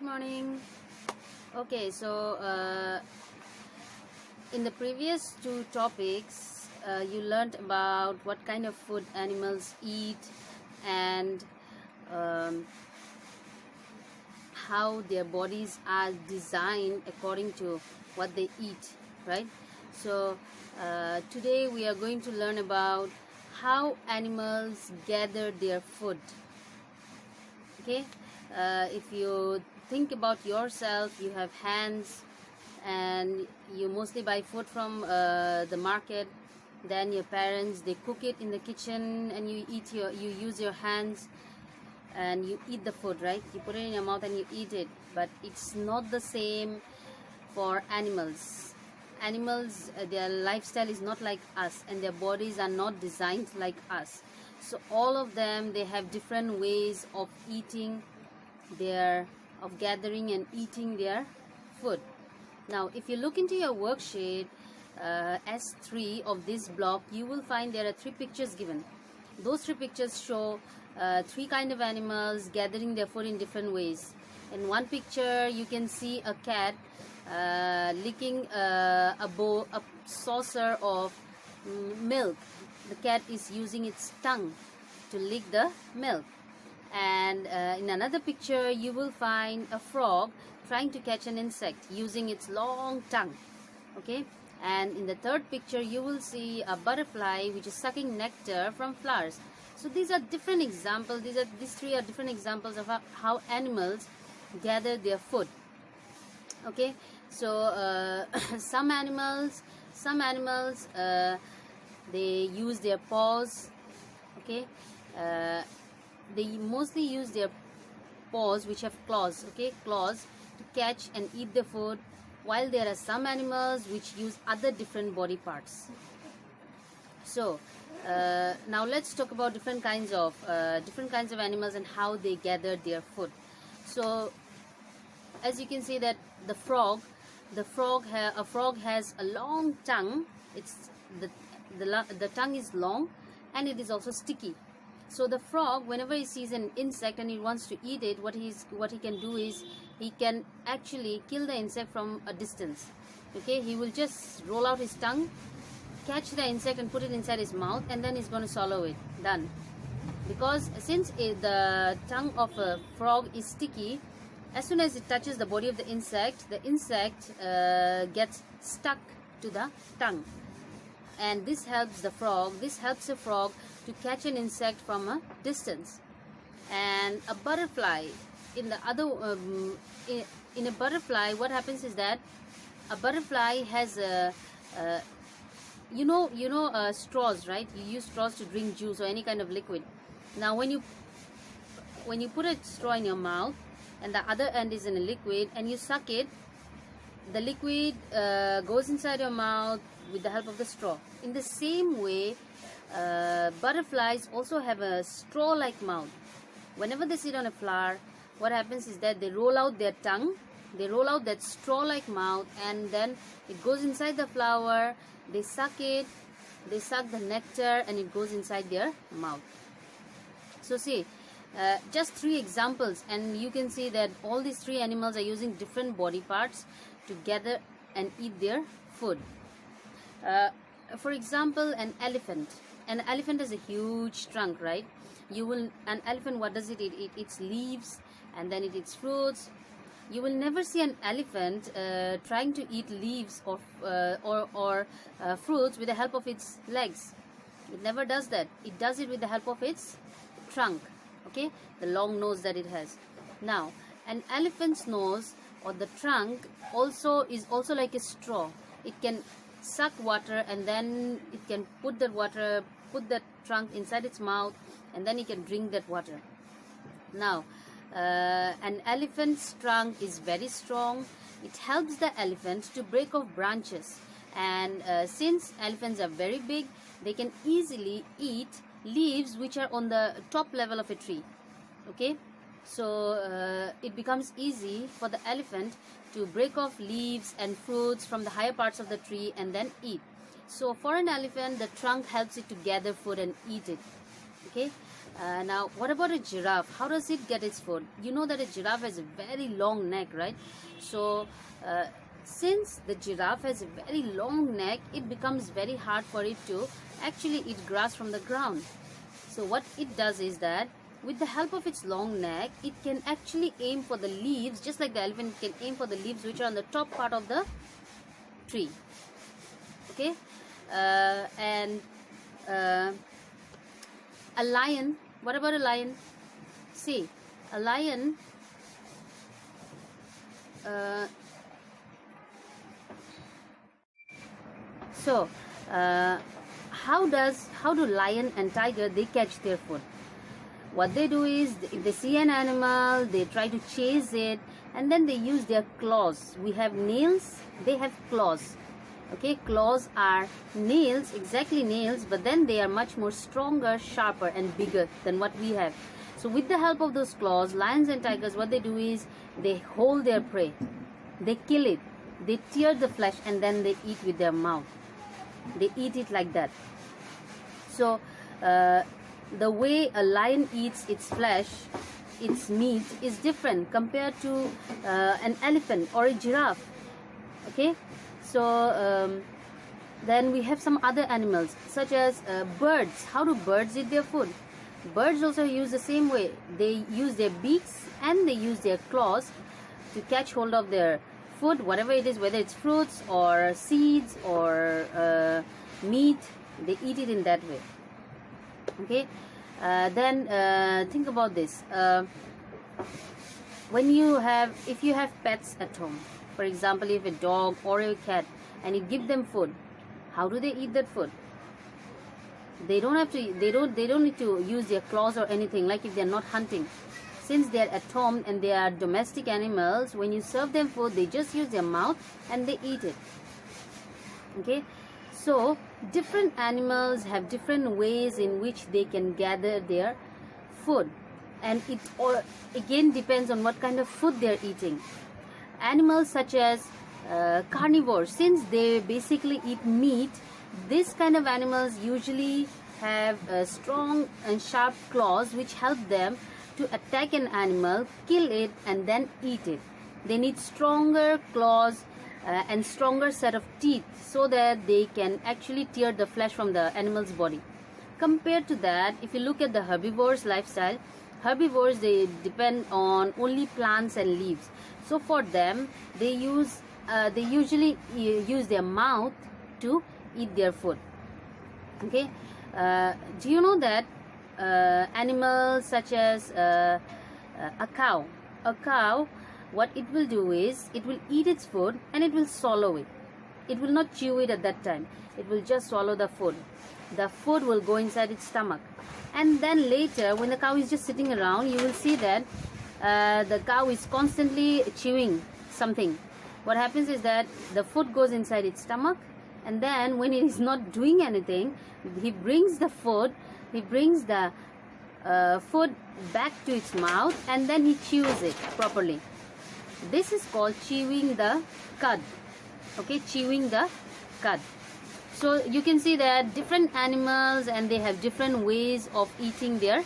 Good morning. Okay, so in the previous two topics, you learned about what kind of food animals eat and how their bodies are designed according to what they eat, right? So today we are going to learn about how animals gather their food. Okay, if you think about yourself, you have hands and you mostly buy food from the market. Then your parents, they cook it in the kitchen and you use your hands and you eat the food, right? You put it in your mouth and you eat it. But it's not the same for animals. Animals, their lifestyle is not like us and their bodies are not designed like us. So all of them, they have different ways of gathering and eating their food. Now, if you look into your worksheet S3 of this block, you will find there are 3 pictures given. Those 3 pictures show 3 kind of animals gathering their food in different ways. In one picture, you can see a cat licking a saucer of milk. The cat is using its tongue to lick the milk. And in another picture, you will find a frog trying to catch an insect using its long tongue. Okay, and in the third picture, you will see a butterfly which is sucking nectar from flowers. So these are different examples. These 3 are different examples of how animals gather their food. Okay, so some animals they use their paws. Okay, they mostly use their paws which have claws. Okay, claws to catch and eat the food, while there are some animals which use other different body parts. So now let's talk about different kinds of animals and how they gather their food. So as you can see that a frog has a long tongue. It's the tongue is long and it is also sticky. So the frog, whenever he sees an insect and he wants to eat it, what he can do is he can actually kill the insect from a distance. Okay, he will just roll out his tongue, catch the insect and put it inside his mouth, and then he's going to swallow it. Done. Because since the tongue of a frog is sticky, as soon as it touches the body of the insect gets stuck to the tongue, and this helps the frog. This helps the frog to catch an insect from a distance. And a butterfly, in a butterfly, what happens is that a butterfly has straws, right? You use straws to drink juice or any kind of liquid. Now when you put a straw in your mouth and the other end is in a liquid and you suck it, the liquid goes inside your mouth with the help of the straw. In the same way, butterflies also have a straw-like mouth. Whenever they sit on a flower, what happens is that they roll out their tongue, they roll out that straw-like mouth, and then it goes inside the flower. They suck it, they suck the nectar, and it goes inside their mouth. So see, just 3 examples, and you can see that all these 3 animals are using different body parts to gather and eat their food. For example, an elephant. An elephant has a huge trunk, right? An elephant, what does it eat? It eats leaves and then it eats fruits. You will never see an elephant trying to eat leaves or fruits with the help of its legs. It never does that. It does it with the help of its trunk. Okay, the long nose that it has. Now, an elephant's nose or the trunk is also like a straw. It can suck water and then it can put that trunk inside its mouth and then it can drink that water. Now, an elephant's trunk is very strong. It helps the elephant to break off branches, and since elephants are very big, they can easily eat leaves which are on the top level of a tree. Okay, so it becomes easy for the elephant to break off leaves and fruits from the higher parts of the tree and then eat. So for an elephant, the trunk helps it to gather food and eat it. Okay, Now, what about a giraffe? How does it get its food? You know that a giraffe has a very long neck, right? So, since the giraffe has a very long neck, it becomes very hard for it to actually eat grass from the ground. So, what it does is that with the help of its long neck, it can actually aim for the leaves, just like the elephant can aim for the leaves which are on the top part of the tree. Okay? And a lion, what about a lion? See, a lion how do lion and tiger they catch their food? What they do is, if they see an animal, they try to chase it, and then they use their claws. We have nails, they have claws. Okay, claws are nails, exactly nails, but then they are much more stronger, sharper and bigger than what we have. So with the help of those claws, lions and tigers, what they do is they hold their prey, they kill it, they tear the flesh, and then they eat with their mouth. They eat it like that. So the way a lion eats its flesh, its meat, is different compared to an elephant or a giraffe. Okay, so then we have some other animals such as birds. How do birds eat their food? Birds also use the same way. They use their beaks and they use their claws to catch hold of their food, whatever it is, whether it's fruits or seeds or meat. They eat it in that way. Okay, then think about this. If you have pets at home, for example, if a dog or a cat, and you give them food, how do they eat that food? They don't need to use their claws or anything, like if they're not hunting. Since they're at home and they are domestic animals, when you serve them food, they just use their mouth and they eat it. Okay, so different animals have different ways in which they can gather their food, and it all again depends on what kind of food they're eating. Animals such as carnivores, since they basically eat meat, this kind of animals usually have strong and sharp claws which help them to attack an animal, kill it, and then eat it. They need stronger claws and stronger set of teeth so that they can actually tear the flesh from the animal's body. Compared to that, if you look at the herbivores lifestyle, herbivores, they depend on only plants and leaves. So for them, they usually use their mouth to eat their food. Okay, do you know that animals such as a cow, what it will do is it will eat its food and it will swallow it. It will not chew it at that time. It will just swallow the food. The food will go inside its stomach, and then later when the cow is just sitting around, you will see that the cow is constantly chewing something. What happens is that the food goes inside its stomach, and then when it is not doing anything, he brings the food back to its mouth, and then he chews it properly. This is called chewing the cud. Okay, chewing the cud. So you can see that different animals and they have different ways of eating their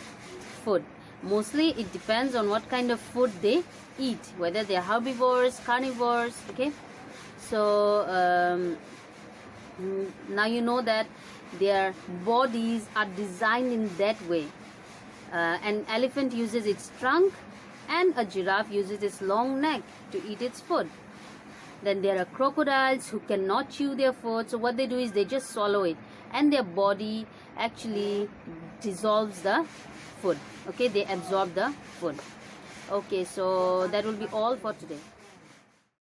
food. Mostly it depends on what kind of food they eat, whether they are herbivores, carnivores. Okay, so now you know that their bodies are designed in that way. An elephant uses its trunk and a giraffe uses its long neck to eat its food. Then there are crocodiles who cannot chew their food, so what they do is they just swallow it, and their body actually dissolves the food. Okay, they absorb the food. Okay, so that will be all for today.